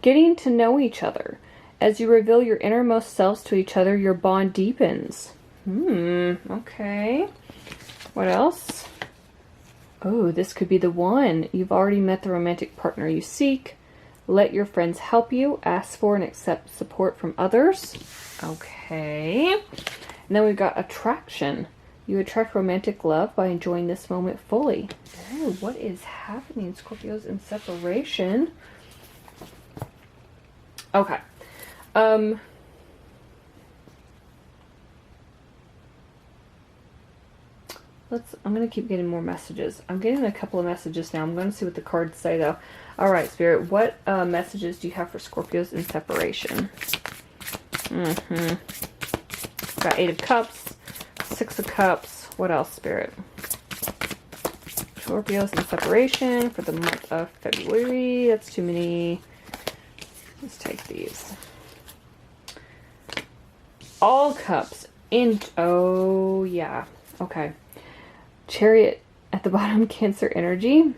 Getting to know each other. As you reveal your innermost selves to each other, your bond deepens. Okay. What else? Oh, this could be the one. You've already met the romantic partner you seek. Let your friends help you. Ask for and accept support from others. Okay. And then we've got attraction. You attract romantic love by enjoying this moment fully. Oh, what is happening, Scorpios in separation? Okay. I'm going to keep getting more messages. I'm getting a couple of messages now. I'm going to see what the cards say, though. All right, Spirit, what messages do you have for Scorpios in separation? Got 8 of Cups, 6 of Cups. What else, Spirit? Scorpios in separation for the month of February. That's too many. Let's take these. All Cups in... Oh, yeah. Okay. Chariot at the bottom, Cancer energy.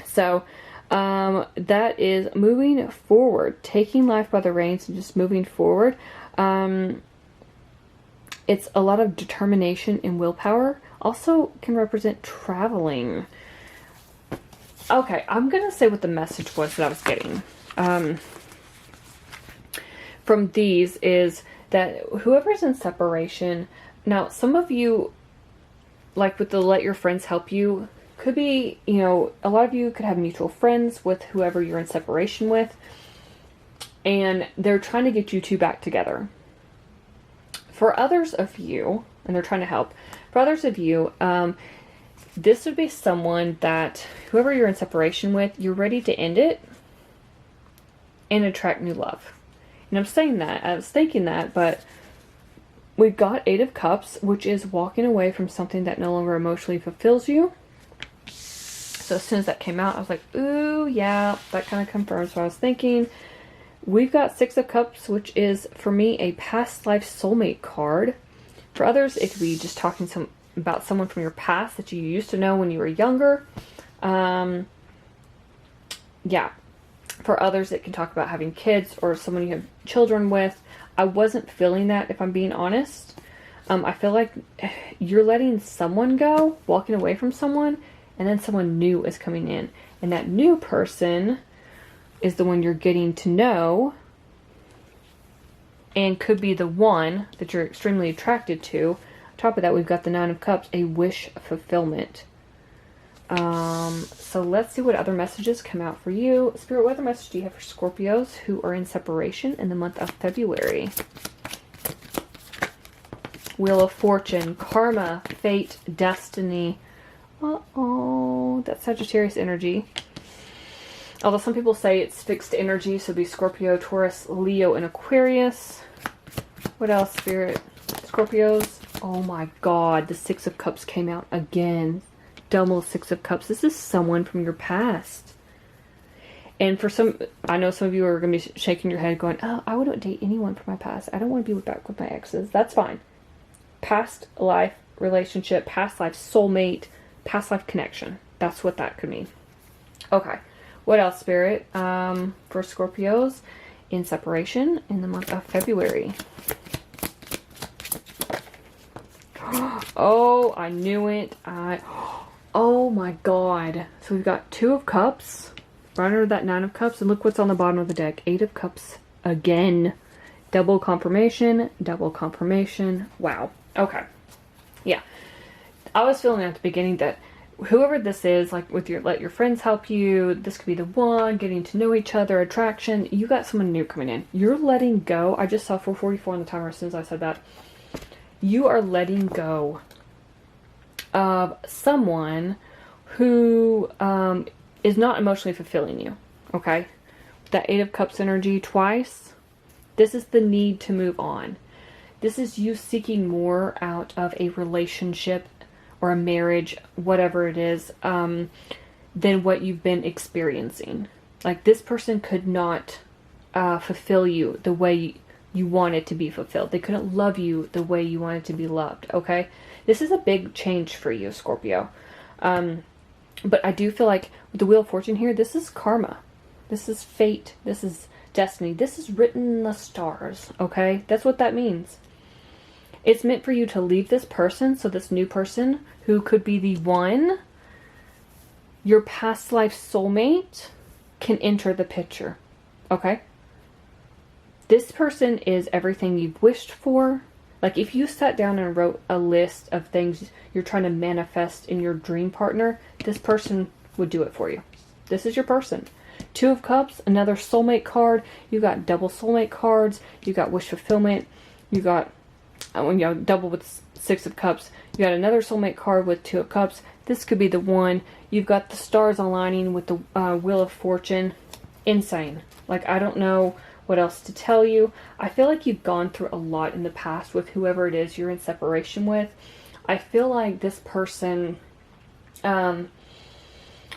So, that is moving forward. Taking life by the reins and just moving forward. It's a lot of determination and willpower. Also can represent traveling. Okay, I'm going to say what the message was that I was getting. From these is that whoever's in separation, now some of you, like with the let your friends help you, could be, you know, a lot of you could have mutual friends with whoever you're in separation with, and they're trying to get you two back together. For others of you, and they're trying to help, for others of you, this would be someone that, whoever you're in separation with, you're ready to end it and attract new love. And I'm saying that, I was thinking that, but we've got 8 of Cups, which is walking away from something that no longer emotionally fulfills you. So as soon as that came out, I was like, ooh, yeah, that kind of confirms what I was thinking. We've got 6 of Cups, which is, for me, a past life soulmate card. For others, it could be just talking about someone from your past that you used to know when you were younger. Yeah. For others, it can talk about having kids or someone you have children with. I wasn't feeling that, if I'm being honest. I feel like you're letting someone go, walking away from someone, and then someone new is coming in. And that new person is the one you're getting to know and could be the one that you're extremely attracted to. On top of that, we've got the 9 of Cups, a wish fulfillment. So let's see what other messages come out for you. Spirit, what other message do you have for Scorpios who are in separation in the month of February? Wheel of Fortune, Karma, Fate, Destiny. Uh-oh, that's Sagittarius energy. Although some people say it's fixed energy, so it'd be Scorpio, Taurus, Leo, and Aquarius. What else, Spirit? Scorpios. Oh my God, the 6 of Cups came out again. Double 6 of Cups. This is someone from your past. And for some, I know some of you are going to be shaking your head going, oh, I wouldn't date anyone from my past. I don't want to be back with my exes. That's fine. Past life relationship, past life soulmate, past life connection. That's what that could mean. Okay. What else, Spirit? For Scorpios in separation in the month of February. Oh, I knew it. Oh my God. So we've got 2 of Cups right under that Nine of Cups. And look what's on the bottom of the deck. Eight of Cups again. Double confirmation. Double confirmation. Wow. Okay. Yeah. I was feeling at the beginning that whoever this is, like with let your friends help you, this could be the one, getting to know each other, attraction, you got someone new coming in. You're letting go. I just saw 444 on the timer as soon as I said that. You are letting go of someone who is not emotionally fulfilling you, okay? That Eight of Cups energy twice, this is the need to move on. This is you seeking more out of a relationship or a marriage, whatever it is, than what you've been experiencing. Like, this person could not fulfill you the way you wanted to be fulfilled. They couldn't love you the way you wanted to be loved, okay? This is a big change for you, Scorpio. But I do feel like with the Wheel of Fortune here, this is karma. This is fate. This is destiny. This is written in the stars, okay? That's what that means. It's meant for you to leave this person, so this new person, who could be the one, your past life soulmate, can enter the picture, okay? This person is everything you've wished for. Like, if you sat down and wrote a list of things you're trying to manifest in your dream partner, this person would do it for you. This is your person. Two of Cups, another soulmate card. You got double soulmate cards. You got wish fulfillment. You got double with Six of Cups. You got another soulmate card with Two of Cups. This could be the one. You've got the stars aligning with the Wheel of Fortune. Insane. Like, I don't know what else to tell you. I feel like you've gone through a lot in the past with whoever it is you're in separation with. I feel like this person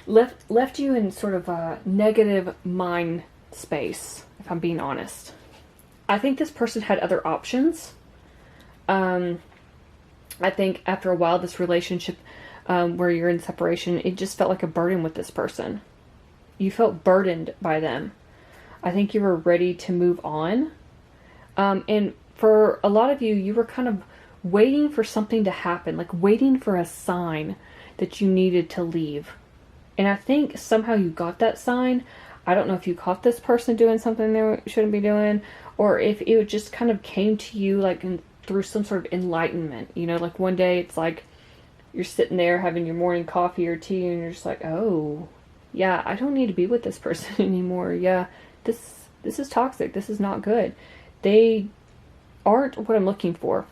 left you in sort of a negative mind space, if I'm being honest. I think this person had other options. I think after a while, this relationship where you're in separation, it just felt like a burden with this person. You felt burdened by them. I think you were ready to move on. And for a lot of you, you were kind of waiting for something to happen, like waiting for a sign that you needed to leave. And I think somehow you got that sign. I don't know if you caught this person doing something they shouldn't be doing, or if it just kind of came to you like through some sort of enlightenment. You know, like one day it's like you're sitting there having your morning coffee or tea and you're just like, oh, yeah, I don't need to be with this person anymore. Yeah, this is toxic. This is not good. They aren't what I'm looking for.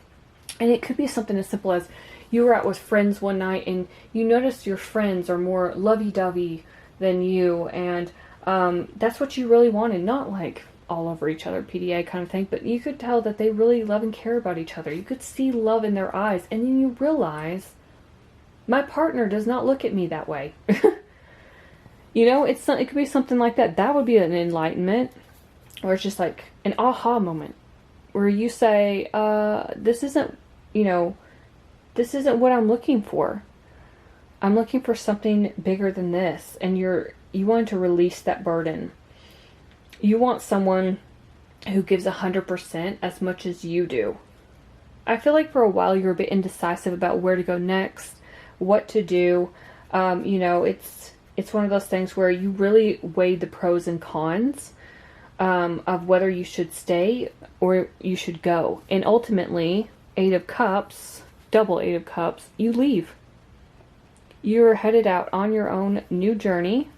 And it could be something as simple as you were out with friends one night and you noticed your friends are more lovey-dovey than you, and that's what you really wanted. Not like all over each other, PDA kind of thing, but you could tell that they really love and care about each other. You could see love in their eyes, and then you realize, my partner does not look at me that way. You know, it could be something like that. That would be an enlightenment, or it's just like an aha moment, where you say, this isn't what I'm looking for. I'm looking for something bigger than this. And you want to release that burden. You want someone who gives 100% as much as you do. I feel like for a while you were a bit indecisive about where to go next, what to do. It's one of those things where you really weighed the pros and cons of whether you should stay or you should go. And ultimately, Eight of Cups, double Eight of Cups, you leave. You're headed out on your own new journey.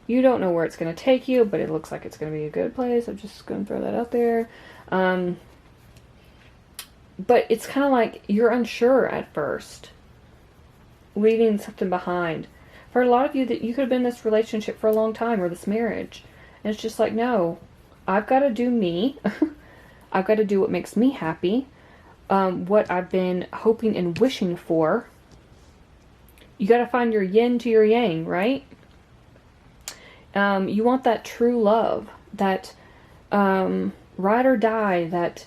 You don't know where it's going to take you, but it looks like it's going to be a good place. I'm just going to throw that out there. But it's kind of like you're unsure at first, leaving something behind. For a lot of you, that you could have been in this relationship for a long time, or this marriage. And it's just like, no, I've got to do me. I've got to do what makes me happy. What I've been hoping and wishing for. You got to find your yin to your yang, right? You want that true love, that ride or die, that,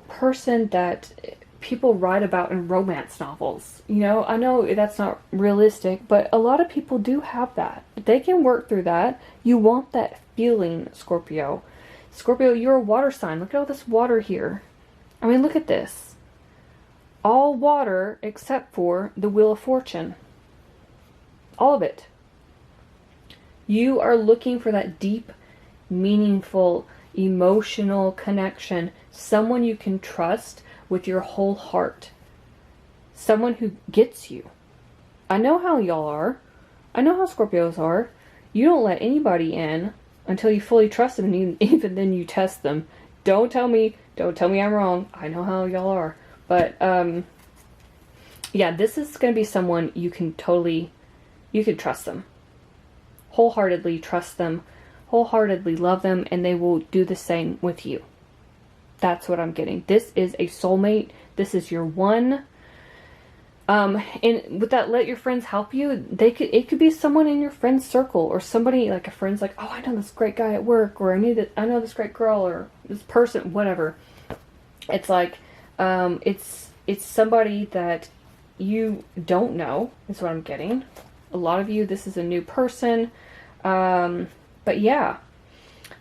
person that people write about in romance novels. I know that's not realistic, but a lot of people do have that. They can work through that. You want that feeling, Scorpio. Scorpio, you're a water sign. Look at all this water here. I mean, look at this. All water except for the Wheel of Fortune. All of it. You are looking for that deep, meaningful, emotional connection. Someone you can trust with your whole heart. Someone who gets you. I know how y'all are. I know how Scorpios are. You don't let anybody in until you fully trust them, and even then you test them. Don't tell me I'm wrong. I know how y'all are. But, yeah, this is going to be someone you can trust them. Wholeheartedly trust them. Wholeheartedly love them, and they will do the same with you. That's what I'm getting. This is a soulmate. This is your one. And with that, let your friends help you. It could be someone in your friend's circle, or somebody, like a friend's like, oh, I know this great guy at work, or I know this great girl, or this person, whatever. It's like, it's somebody that you don't know, is what I'm getting. A lot of you, this is a new person. But yeah,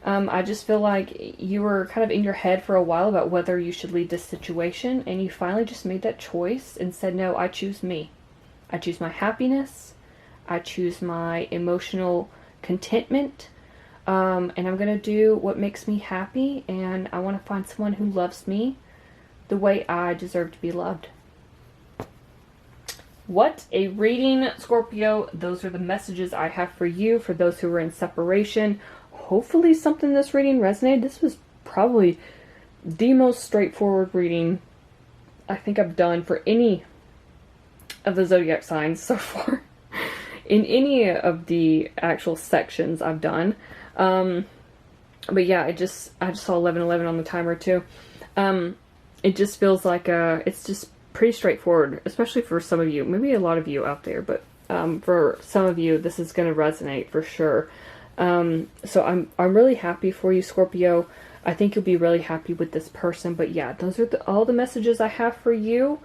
I just feel like you were kind of in your head for a while about whether you should leave this situation, and you finally just made that choice and said, no, I choose me. I choose my happiness. I choose my emotional contentment. And I'm going to do what makes me happy, and I want to find someone who loves me the way I deserve to be loved. What a reading, Scorpio. Those are the messages I have for you, for those who are in separation. Hopefully something in this reading resonated. This was probably the most straightforward reading I think I've done for any of the zodiac signs so far. In any of the actual sections I've done. But yeah, I just saw 11:11 on the timer too. It just feels like it's just pretty straightforward, especially for some of you, maybe a lot of you out there, but for some of you this is going to resonate for sure. So I'm really happy for you, Scorpio. I think you'll be really happy with this person. But yeah, those are all the messages I have for you.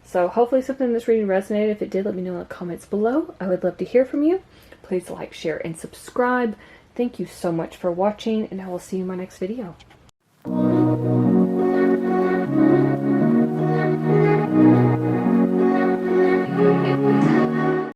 So hopefully something in this reading resonated. If it did, let me know in the comments below. I would love to hear from you. Please like, share, and subscribe. Thank you so much for watching, and I will see you in my next video.